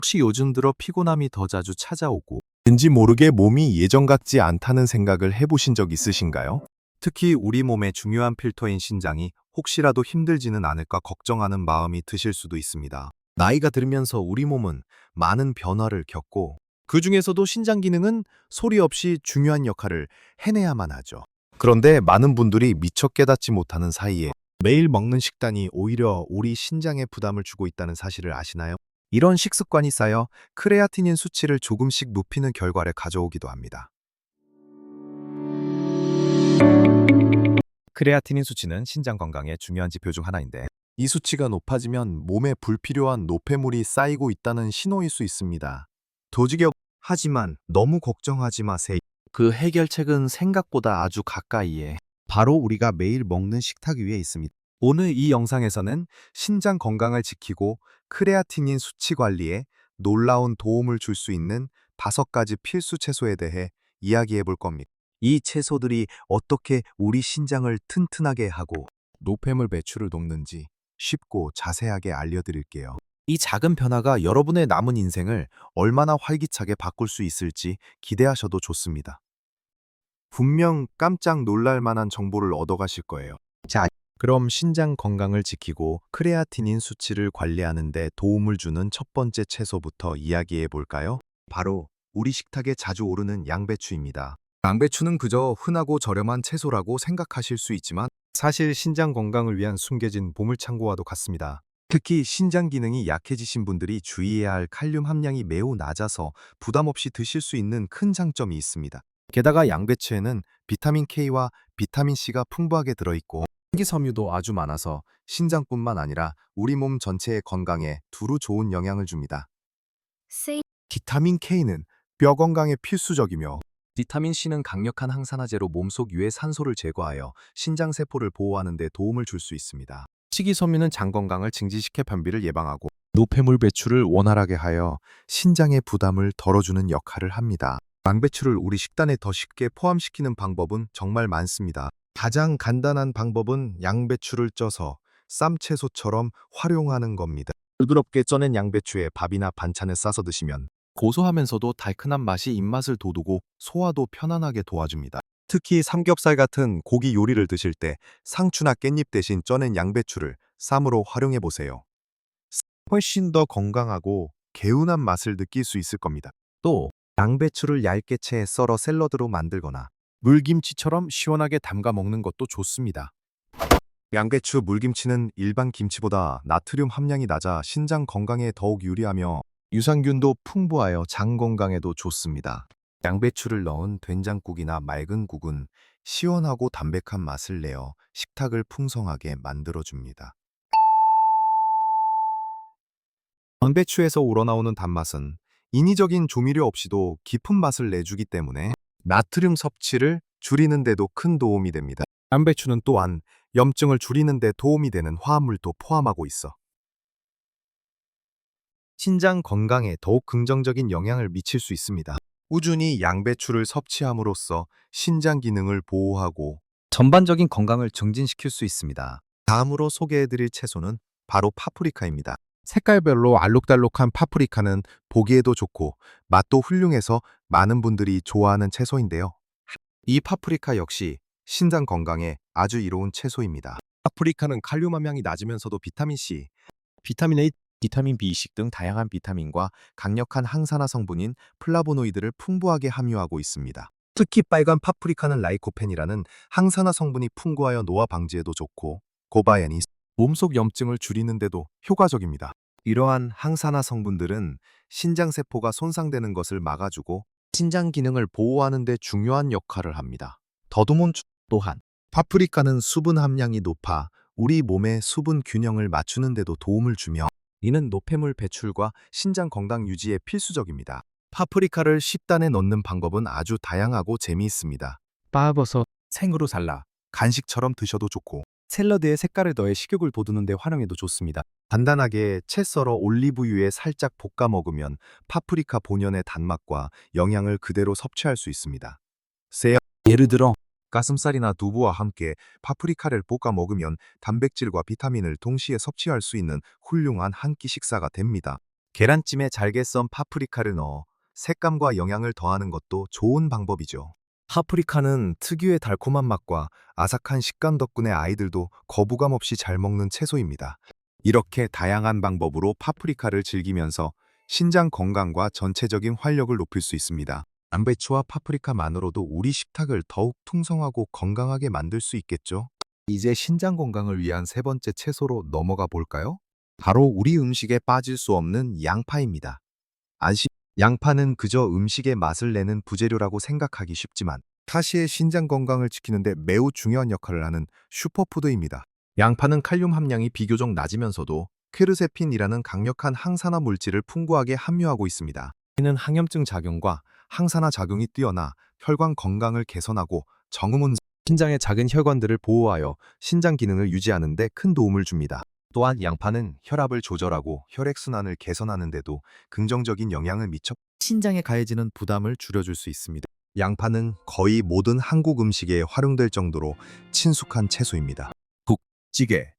혹시 요즘 들어 피곤함이 더 자주 찾아오고 왠지 모르게 몸이 예전 같지 않다는 생각을 해보신 적 있으신가요? 특히 우리 몸의 중요한 필터인 신장이 혹시라도 힘들지는 않을까 걱정하는 마음이 드실 수도 있습니다. 나이가 들면서 우리 몸은 많은 변화를 겪고 그 중에서도 신장 기능은 소리 없이 중요한 역할을 해내야만 하죠. 그런데 많은 분들이 미처 깨닫지 못하는 사이에 매일 먹는 식단이 오히려 우리 신장에 부담을 주고 있다는 사실을 아시나요? 이런 식습관이 쌓여 크레아티닌 수치를 조금씩 높이는 결과를 가져오기도 합니다. 크레아티닌 수치는 신장 건강의 중요한 지표 중 하나인데 이 수치가 높아지면 몸에 불필요한 노폐물이 쌓이고 있다는 신호일 수 있습니다. 도지격 하지만 너무 걱정하지 마세요. 그 해결책은 생각보다 아주 가까이에 바로 우리가 매일 먹는 식탁 위에 있습니다. 오늘 이 영상에서는 신장 건강을 지키고 크레아티닌 수치 관리에 놀라운 도움을 줄 수 있는 5가지 필수 채소에 대해 이야기해 볼 겁니다. 이 채소들이 어떻게 우리 신장을 튼튼하게 하고 노폐물 배출을 돕는지 쉽고 자세하게 알려드릴게요. 이 작은 변화가 여러분의 남은 인생을 얼마나 활기차게 바꿀 수 있을지 기대하셔도 좋습니다. 분명 깜짝 놀랄 만한 정보를 얻어가실 거예요. 자, 그럼 신장 건강을 지키고 크레아티닌 수치를 관리하는 데 도움을 주는 첫 번째 채소부터 이야기해 볼까요? 바로 우리 식탁에 자주 오르는 양배추입니다. 양배추는 그저 흔하고 저렴한 채소라고 생각하실 수 있지만 사실 신장 건강을 위한 숨겨진 보물창고와도 같습니다. 특히 신장 기능이 약해지신 분들이 주의해야 할 칼륨 함량이 매우 낮아서 부담 없이 드실 수 있는 큰 장점이 있습니다. 게다가 양배추에는 비타민 K와 비타민 C가 풍부하게 들어있고 식이섬유도 아주 많아서 신장뿐만 아니라 우리 몸 전체의 건강에 두루 좋은 영향을 줍니다. 비타민 K는 뼈 건강에 필수적이며 비타민 C는 강력한 항산화제로 몸속 유해 산소를 제거하여 신장 세포를 보호하는 데 도움을 줄 수 있습니다. 식이섬유는 장 건강을 증진시켜 변비를 예방하고 노폐물 배출을 원활하게 하여 신장의 부담을 덜어주는 역할을 합니다. 양배추를 우리 식단에 더 쉽게 포함시키는 방법은 정말 많습니다. 가장 간단한 방법은 양배추를 쪄서 쌈채소처럼 활용하는 겁니다. 부드럽게 쪄낸 양배추에 밥이나 반찬을 싸서 드시면 고소하면서도 달큰한 맛이 입맛을 돋우고 소화도 편안하게 도와줍니다. 특히 삼겹살 같은 고기 요리를 드실 때 상추나 깻잎 대신 쪄낸 양배추를 쌈으로 활용해 보세요. 훨씬 더 건강하고 개운한 맛을 느낄 수 있을 겁니다. 또 양배추를 얇게 채 썰어 샐러드로 만들거나 물김치처럼 시원하게 담가 먹는 것도 좋습니다. 양배추 물김치는 일반 김치보다 나트륨 함량이 낮아 신장 건강에 더욱 유리하며 유산균도 풍부하여 장 건강에도 좋습니다. 양배추를 넣은 된장국이나 맑은 국은 시원하고 담백한 맛을 내어 식탁을 풍성하게 만들어줍니다. 양배추에서 우러나오는 단맛은 인위적인 조미료 없이도 깊은 맛을 내주기 때문에 나트륨 섭취를 줄이는 데도 큰 도움이 됩니다. 양배추는 또한 염증을 줄이는 데 도움이 되는 화합물도 포함하고 있어 신장 건강에 더욱 긍정적인 영향을 미칠 수 있습니다. 꾸준히 양배추를 섭취함으로써 신장 기능을 보호하고 전반적인 건강을 증진시킬 수 있습니다. 다음으로 소개해드릴 채소는 바로 파프리카입니다. 색깔별로 알록달록한 파프리카는 보기에도 좋고 맛도 훌륭해서 많은 분들이 좋아하는 채소인데요. 이 파프리카 역시 신장 건강에 아주 이로운 채소입니다. 파프리카는 칼륨 함량이 낮으면서도 비타민 C, 비타민 A, 비타민 B2 등 다양한 비타민과 강력한 항산화 성분인 플라보노이드를 풍부하게 함유하고 있습니다. 특히 빨간 파프리카는 라이코펜이라는 항산화 성분이 풍부하여 노화 방지에도 좋고 고바얀이 몸속 염증을 줄이는 데도 효과적입니다. 이러한 항산화 성분들은 신장세포가 손상되는 것을 막아주고 신장 기능을 보호하는 데 중요한 역할을 합니다. 더듬은 또한 파프리카는 수분 함량이 높아 우리 몸의 수분 균형을 맞추는 데도 도움을 주며 이는 노폐물 배출과 신장 건강 유지에 필수적입니다. 파프리카를 식단에 넣는 방법은 아주 다양하고 재미있습니다. 빻아서 생으로 잘라 간식처럼 드셔도 좋고 샐러드에 색깔을 더해 식욕을 돋우는 데 활용해도 좋습니다. 간단하게 채 썰어 올리브유에 살짝 볶아 먹으면 파프리카 본연의 단맛과 영양을 그대로 섭취할 수 있습니다. 예를 들어 가슴살이나 두부와 함께 파프리카를 볶아 먹으면 단백질과 비타민을 동시에 섭취할 수 있는 훌륭한 한 끼 식사가 됩니다. 계란찜에 잘게 썬 파프리카를 넣어 색감과 영양을 더하는 것도 좋은 방법이죠. 파프리카는 특유의 달콤한 맛과 아삭한 식감 덕분에 아이들도 거부감 없이 잘 먹는 채소입니다. 이렇게 다양한 방법으로 파프리카를 즐기면서 신장 건강과 전체적인 활력을 높일 수 있습니다. 양배추와 파프리카만으로도 우리 식탁을 더욱 풍성하고 건강하게 만들 수 있겠죠? 이제 신장 건강을 위한 세 번째 채소로 넘어가 볼까요? 바로 우리 음식에 빠질 수 없는 양파입니다. 양파는 그저 음식의 맛을 내는 부재료라고 생각하기 쉽지만 사실 신장 건강을 지키는데 매우 중요한 역할을 하는 슈퍼푸드입니다. 양파는 칼륨 함량이 비교적 낮으면서도 퀘르세틴이라는 강력한 항산화 물질을 풍부하게 함유하고 있습니다. 이는 항염증 작용과 항산화 작용이 뛰어나 혈관 건강을 개선하고 정음운 신장의 작은 혈관들을 보호하여 신장 기능을 유지하는 데 큰 도움을 줍니다. 또한 양파는 혈압을 조절하고 혈액순환을 개선하는 데도 긍정적인 영향을 미쳐 신장에 가해지는 부담을 줄여줄 수 있습니다. 양파는 거의 모든 한국 음식에 활용될 정도로 친숙한 채소입니다. 국, 찌개,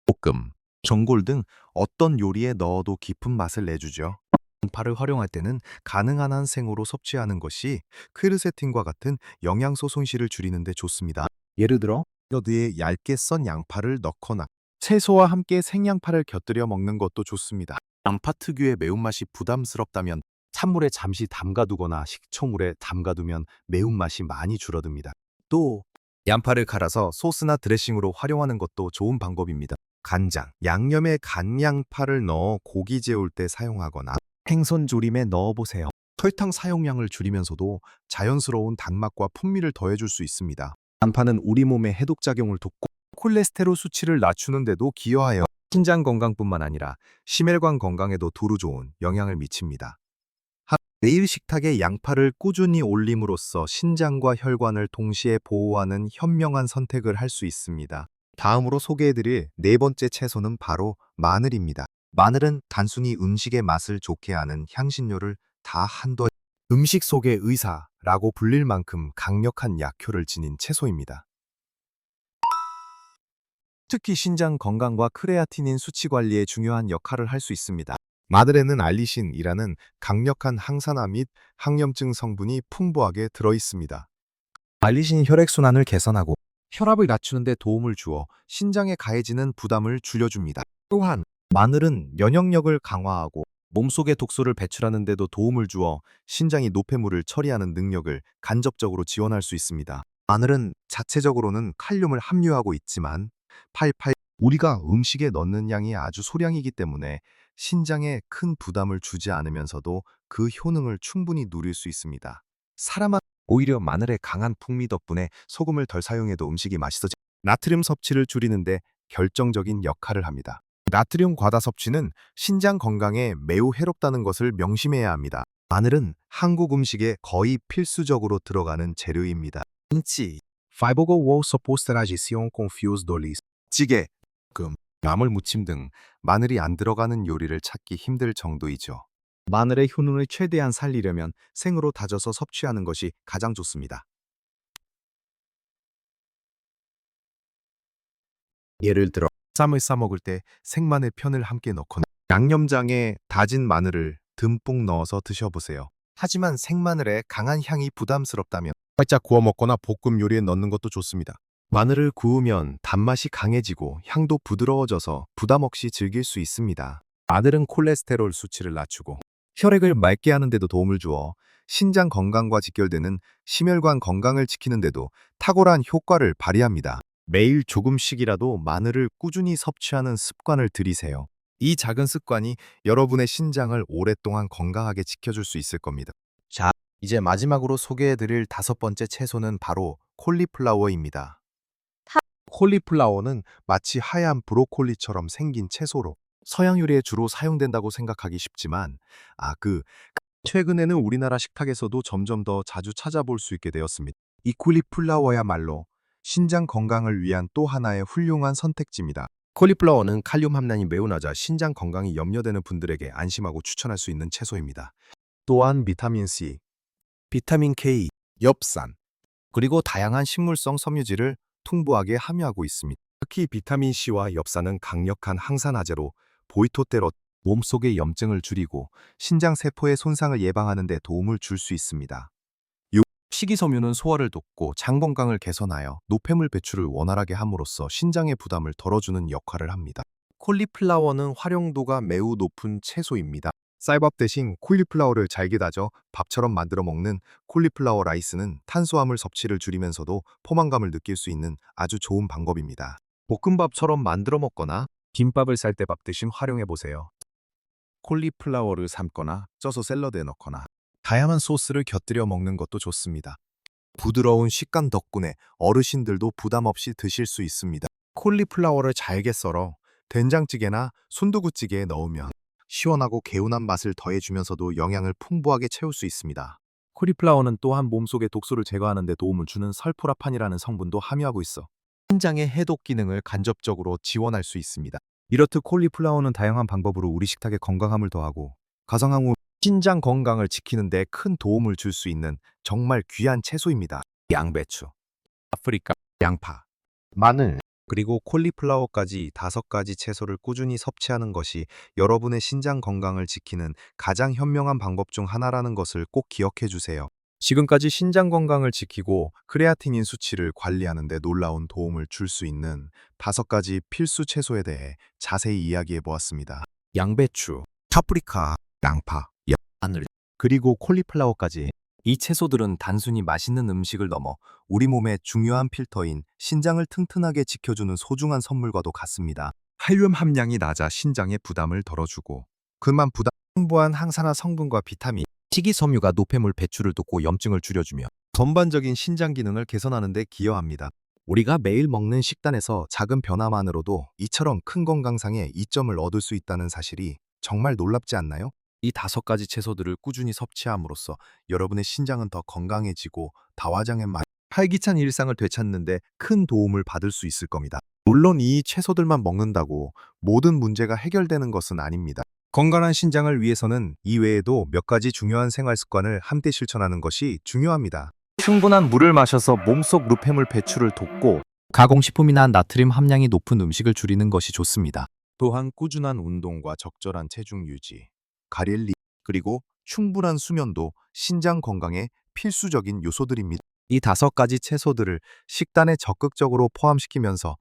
볶음, 전골 등 어떤 요리에 넣어도 깊은 맛을 내주죠. 양파를 활용할 때는 가능한 한 생으로 섭취하는 것이 퀘르세틴과 같은 영양소 손실을 줄이는 데 좋습니다. 예를 들어 샐러드에 얇게 썬 양파를 넣거나 채소와 함께 생양파를 곁들여 먹는 것도 좋습니다. 양파 특유의 매운맛이 부담스럽다면 찬물에 잠시 담가두거나 식초물에 담가두면 매운맛이 많이 줄어듭니다. 또 양파를 갈아서 소스나 드레싱으로 활용하는 것도 좋은 방법입니다. 간장, 양념에 간양파를 넣어 고기 재울 때 사용하거나 생선 조림에 넣어보세요. 설탕 사용량을 줄이면서도 자연스러운 단맛과 풍미를 더해줄 수 있습니다. 양파는 우리 몸의 해독작용을 돕고 콜레스테롤 수치를 낮추는 데도 기여하여 신장 건강뿐만 아니라 심혈관 건강에도 두루 좋은 영향을 미칩니다. 매일 식탁에 양파를 꾸준히 올림으로써 신장과 혈관을 동시에 보호하는 현명한 선택을 할 수 있습니다. 다음으로 소개해드릴 네 번째 채소는 바로 마늘입니다. 마늘은 단순히 음식의 맛을 좋게 하는 향신료를 다 한도 음식 속의 의사라고 불릴 만큼 강력한 약효를 지닌 채소입니다. 특히 신장 건강과 크레아티닌 수치 관리에 중요한 역할을 할 수 있습니다. 마늘에는 알리신이라는 강력한 항산화 및 항염증 성분이 풍부하게 들어있습니다. 알리신이 혈액순환을 개선하고 혈압을 낮추는 데 도움을 주어 신장에 가해지는 부담을 줄여줍니다. 또한 마늘은 면역력을 강화하고 몸속의 독소를 배출하는 데도 도움을 주어 신장이 노폐물을 처리하는 능력을 간접적으로 지원할 수 있습니다. 마늘은 자체적으로는 칼륨을 함유하고 있지만 우리가 음식에 넣는 양이 아주 소량이기 때문에 신장에 큰 부담을 주지 않으면서도 그 효능을 충분히 누릴 수 있습니다. 오히려 마늘의 강한 풍미 덕분에 소금을 덜 사용해도 음식이 맛있어지 나트륨 섭취를 줄이는데 결정적인 역할을 합니다. 나트륨 과다 섭취는 신장 건강에 매우 해롭다는 것을 명심해야 합니다. 마늘은 한국 음식에 거의 필수적으로 들어가는 재료입니다. Faibogo ou supposta tradição confuse dolis. 찌개, 금, 나물 무침 등 마늘이 안 들어가는 요리를 찾기 힘들 정도이죠. 마늘의 효능을 최대한 살리려면 생으로 다져서 섭취하는 것이 가장 좋습니다. 예를 들어 쌈을 싸 먹을 때 생마늘 편을 함께 넣거나 양념장에 다진 마늘을 듬뿍 넣어서 드셔보세요. 하지만 생마늘의 강한 향이 부담스럽다면 살짝 구워 먹거나 볶음 요리에 넣는 것도 좋습니다. 마늘을 구우면 단맛이 강해지고 향도 부드러워져서 부담 없이 즐길 수 있습니다. 마늘은 콜레스테롤 수치를 낮추고 혈액을 맑게 하는 데도 도움을 주어 신장 건강과 직결되는 심혈관 건강을 지키는 데도 탁월한 효과를 발휘합니다. 매일 조금씩이라도 마늘을 꾸준히 섭취하는 습관을 들이세요. 이 작은 습관이 여러분의 신장을 오랫동안 건강하게 지켜줄 수 있을 겁니다. 자, 이제 마지막으로 소개해드릴 다섯 번째 채소는 바로 콜리플라워입니다. 콜리플라워는 마치 하얀 브로콜리처럼 생긴 채소로 서양 요리에 주로 사용된다고 생각하기 쉽지만 최근에는 우리나라 식탁에서도 점점 더 자주 찾아볼 수 있게 되었습니다. 이 콜리플라워야말로 신장 건강을 위한 또 하나의 훌륭한 선택지입니다. 콜리플라워는 칼륨 함량이 매우 낮아 신장 건강이 염려되는 분들에게 안심하고 추천할 수 있는 채소입니다. 또한 비타민 C, 비타민 K, 엽산, 그리고 다양한 식물성 섬유질을 풍부하게 함유하고 있습니다. 특히 비타민 C와 엽산은 강력한 항산화제로 보이토테롯, 몸속의 염증을 줄이고 신장 세포의 손상을 예방하는 데 도움을 줄 수 있습니다. 식이섬유는 소화를 돕고 장 건강을 개선하여 노폐물 배출을 원활하게 함으로써 신장의 부담을 덜어주는 역할을 합니다. 콜리플라워는 활용도가 매우 높은 채소입니다. 쌀밥 대신 콜리플라워를 잘게 다져 밥처럼 만들어 먹는 콜리플라워 라이스는 탄수화물 섭취를 줄이면서도 포만감을 느낄 수 있는 아주 좋은 방법입니다. 볶음밥처럼 만들어 먹거나 김밥을 쌀 때 밥 대신 활용해 보세요. 콜리플라워를 삶거나 쪄서 샐러드에 넣거나 다양한 소스를 곁들여 먹는 것도 좋습니다. 부드러운 식감 덕분에 어르신들도 부담 없이 드실 수 있습니다. 콜리플라워를 잘게 썰어 된장찌개나 순두부찌개에 넣으면 시원하고 개운한 맛을 더해주면서도 영양을 풍부하게 채울 수 있습니다. 콜리플라워는 또한 몸속의 독소를 제거하는 데 도움을 주는 설포라판이라는 성분도 함유하고 있어 신장의 해독 기능을 간접적으로 지원할 수 있습니다. 이렇듯 콜리플라워는 다양한 방법으로 우리 식탁에 건강함을 더하고 가정한 후 신장 건강을 지키는 데 큰 도움을 줄 수 있는 정말 귀한 채소입니다. 양배추, 아프리카, 양파, 마늘, 그리고 콜리플라워까지 5가지 채소를 꾸준히 섭취하는 것이 여러분의 신장 건강을 지키는 가장 현명한 방법 중 하나라는 것을 꼭 기억해 주세요. 지금까지 신장 건강을 지키고 크레아티닌 수치를 관리하는 데 놀라운 도움을 줄 수 있는 5가지 필수 채소에 대해 자세히 이야기해 보았습니다. 양배추, 파프리카, 양파, 마늘, 그리고 콜리플라워까지. 이 채소들은 단순히 맛있는 음식을 넘어 우리 몸의 중요한 필터인 신장을 튼튼하게 지켜주는 소중한 선물과도 같습니다. 칼륨 함량이 낮아 신장의 부담을 덜어주고 그만 부담 풍부한 항산화 성분과 비타민, 식이섬유가 노폐물 배출을 돕고 염증을 줄여주며 전반적인 신장 기능을 개선하는 데 기여합니다. 우리가 매일 먹는 식단에서 작은 변화만으로도 이처럼 큰 건강상의 이점을 얻을 수 있다는 사실이 정말 놀랍지 않나요? 이 5가지 채소들을 꾸준히 섭취함으로써 여러분의 신장은 더 건강해지고 다화장의 활기찬 일상을 되찾는 데 큰 도움을 받을 수 있을 겁니다. 물론 이 채소들만 먹는다고 모든 문제가 해결되는 것은 아닙니다. 건강한 신장을 위해서는 이외에도 몇 가지 중요한 생활 습관을 함께 실천하는 것이 중요합니다. 충분한 물을 마셔서 몸속 노폐물 배출을 돕고 가공식품이나 나트륨 함량이 높은 음식을 줄이는 것이 좋습니다. 또한 꾸준한 운동과 적절한 체중 유지, 가릴리, 그리고 충분한 수면도 신장 건강에 필수적인 요소들입니다. 이 5가지 채소들을 식단에 적극적으로 포함시키면서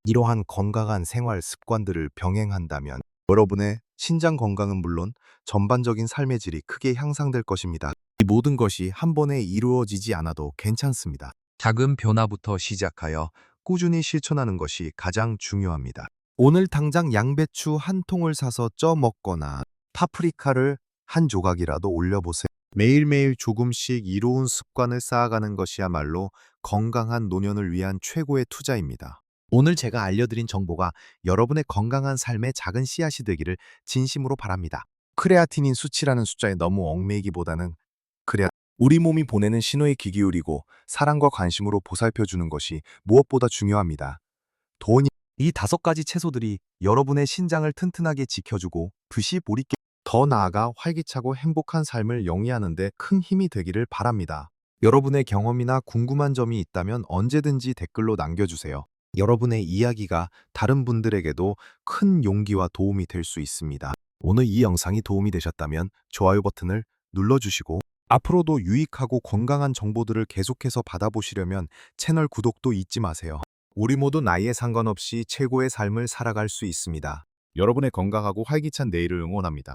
이러한 건강한 생활 습관들을 병행한다면 여러분의 신장 건강은 물론 전반적인 삶의 질이 크게 향상될 것입니다. 이 모든 것이 한 번에 이루어지지 않아도 괜찮습니다. 작은 변화부터 시작하여 꾸준히 실천하는 것이 가장 중요합니다. 오늘 당장 양배추 한 통을 사서 쪄 먹거나 파프리카를 한 조각이라도 올려보세요. 매일매일 조금씩 이로운 습관을 쌓아가는 것이야말로 건강한 노년을 위한 최고의 투자입니다. 오늘 제가 알려드린 정보가 여러분의 건강한 삶의 작은 씨앗이 되기를 진심으로 바랍니다. 크레아티닌 수치라는 숫자에 너무 얽매이기보다는 우리 몸이 보내는 신호에 귀 기울이고 사랑과 관심으로 보살펴주는 것이 무엇보다 중요합니다. 이 5가지 채소들이 여러분의 신장을 튼튼하게 지켜주고 듯이 몰입게 더 나아가 활기차고 행복한 삶을 영위하는 데 큰 힘이 되기를 바랍니다. 여러분의 경험이나 궁금한 점이 있다면 언제든지 댓글로 남겨주세요. 여러분의 이야기가 다른 분들에게도 큰 용기와 도움이 될 수 있습니다. 오늘 이 영상이 도움이 되셨다면 좋아요 버튼을 눌러주시고 앞으로도 유익하고 건강한 정보들을 계속해서 받아보시려면 채널 구독도 잊지 마세요. 우리 모두 나이에 상관없이 최고의 삶을 살아갈 수 있습니다. 여러분의 건강하고 활기찬 내일을 응원합니다.